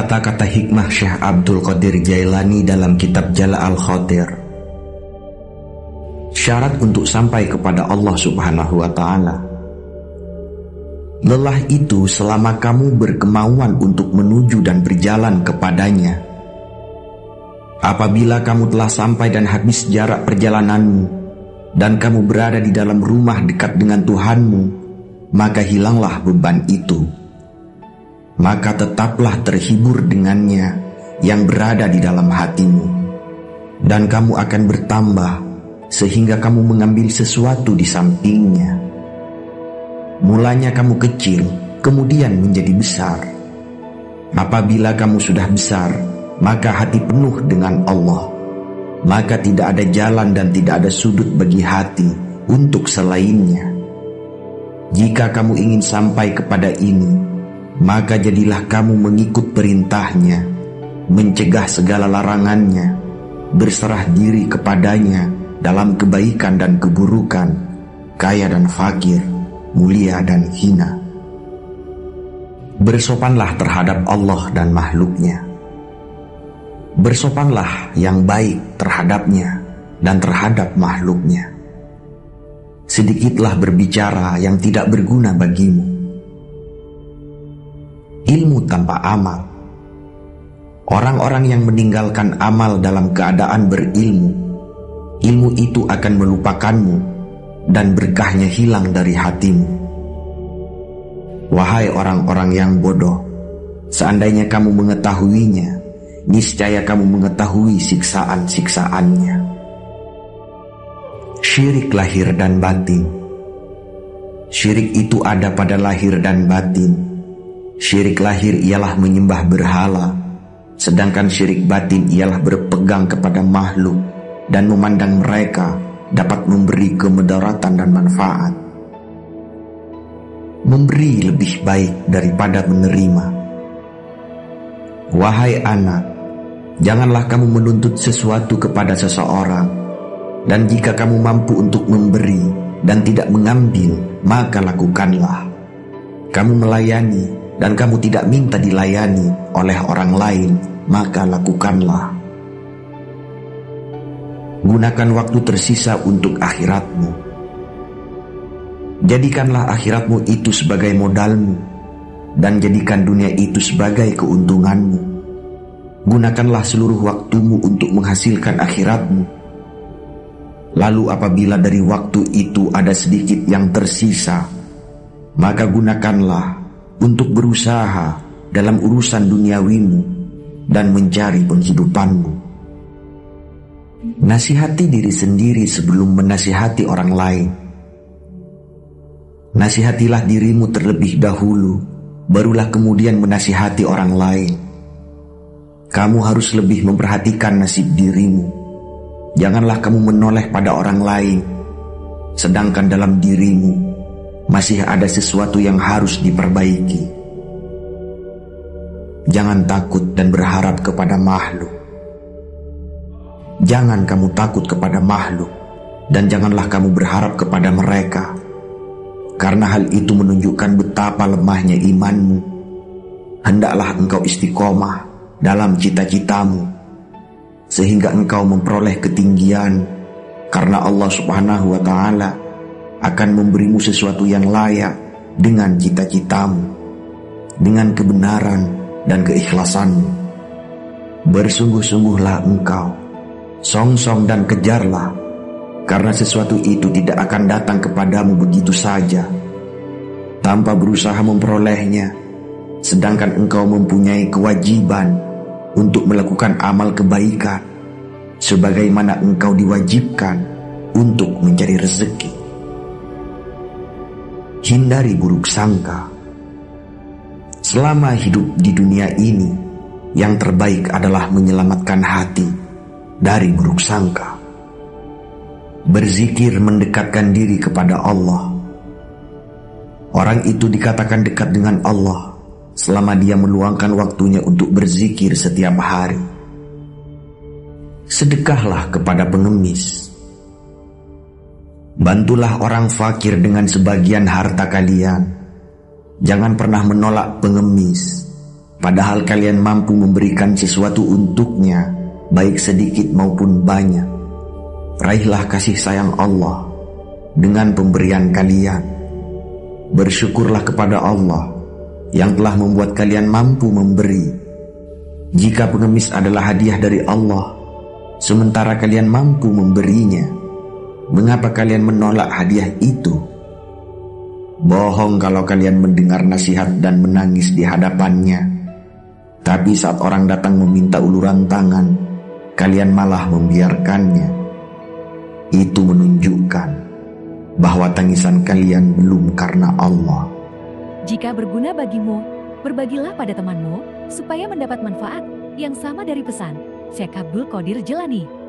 Kata-kata hikmah Syekh Abdul Qadir Jailani dalam kitab Jala al-Khatir. Syarat untuk sampai kepada Allah Subhanahu wa Ta'ala. Lelah itu selama kamu berkemauan untuk menuju dan berjalan kepadanya. Apabila kamu telah sampai dan habis jarak perjalananmu, dan kamu berada di dalam rumah dekat dengan Tuhanmu, maka hilanglah beban itu. Maka tetaplah terhibur dengannya yang berada di dalam hatimu, dan kamu akan bertambah sehingga kamu mengambil sesuatu di sampingnya. Mulanya kamu kecil, kemudian menjadi besar. Apabila kamu sudah besar, maka hati penuh dengan Allah. Maka tidak ada jalan dan tidak ada sudut bagi hati untuk selainnya. Jika kamu ingin sampai kepada ini, maka jadilah kamu mengikut perintahnya, mencegah segala larangannya, berserah diri kepadanya dalam kebaikan dan keburukan, kaya dan fakir, mulia dan hina. Bersopanlah terhadap Allah dan makhluknya. Bersopanlah yang baik terhadapnya dan terhadap makhluknya. Sedikitlah berbicara yang tidak berguna bagimu. Ilmu tanpa amal. Orang-orang yang meninggalkan amal dalam keadaan berilmu, ilmu itu akan melupakanmu dan berkahnya hilang dari hatimu. Wahai orang-orang yang bodoh, seandainya kamu mengetahuinya, niscaya kamu mengetahui siksaan-siksaannya. Syirik lahir dan batin. Syirik itu ada pada lahir dan batin. Syirik lahir ialah menyembah berhala, sedangkan syirik batin ialah berpegang kepada makhluk dan memandang mereka dapat memberi kemudaratan dan manfaat. Memberi lebih baik daripada menerima. Wahai anak, janganlah kamu menuntut sesuatu kepada seseorang, dan jika kamu mampu untuk memberi dan tidak mengambil, maka lakukanlah. Kamu melayani dan kamu tidak minta dilayani oleh orang lain, maka lakukanlah. Gunakan waktu tersisa untuk akhiratmu. Jadikanlah akhiratmu itu sebagai modalmu, dan jadikan dunia itu sebagai keuntunganmu. Gunakanlah seluruh waktumu untuk menghasilkan akhiratmu. Lalu apabila dari waktu itu ada sedikit yang tersisa, maka gunakanlah untuk berusaha dalam urusan duniawimu dan mencari penghidupanmu. Nasihati diri sendiri sebelum menasihati orang lain. Nasihatilah dirimu terlebih dahulu, barulah kemudian menasihati orang lain. Kamu harus lebih memperhatikan nasib dirimu. Janganlah kamu menoleh pada orang lain, sedangkan dalam dirimu masih ada sesuatu yang harus diperbaiki. Jangan takut dan berharap kepada makhluk. Jangan kamu takut kepada makhluk, dan janganlah kamu berharap kepada mereka, karena hal itu menunjukkan betapa lemahnya imanmu. Hendaklah engkau istiqomah dalam cita-citamu, sehingga engkau memperoleh ketinggian, karena Allah Subhanahu wa Ta'ala akan memberimu sesuatu yang layak dengan cita-citamu, dengan kebenaran dan keikhlasanmu. Bersungguh-sungguhlah engkau, songsong dan kejarlah, karena sesuatu itu tidak akan datang kepadamu begitu saja, tanpa berusaha memperolehnya, sedangkan engkau mempunyai kewajiban untuk melakukan amal kebaikan, sebagaimana engkau diwajibkan untuk mencari rezeki. Hindari buruk sangka. Selama hidup di dunia ini, yang terbaik adalah menyelamatkan hati dari buruk sangka. Berzikir mendekatkan diri kepada Allah. Orang itu dikatakan dekat dengan Allah selama dia meluangkan waktunya untuk berzikir setiap hari. Sedekahlah kepada pengemis. Bantulah orang fakir dengan sebagian harta kalian. Jangan pernah menolak pengemis, padahal kalian mampu memberikan sesuatu untuknya, baik sedikit maupun banyak. Raihlah kasih sayang Allah dengan pemberian kalian. Bersyukurlah kepada Allah yang telah membuat kalian mampu memberi. Jika pengemis adalah hadiah dari Allah, sementara kalian mampu memberinya, mengapa kalian menolak hadiah itu? Bohong kalau kalian mendengar nasihat dan menangis di hadapannya, tapi saat orang datang meminta uluran tangan, kalian malah membiarkannya. Itu menunjukkan bahwa tangisan kalian belum karena Allah. Jika berguna bagimu, berbagilah pada temanmu supaya mendapat manfaat yang sama dari pesan Syekh Abdul Qadir Jelani.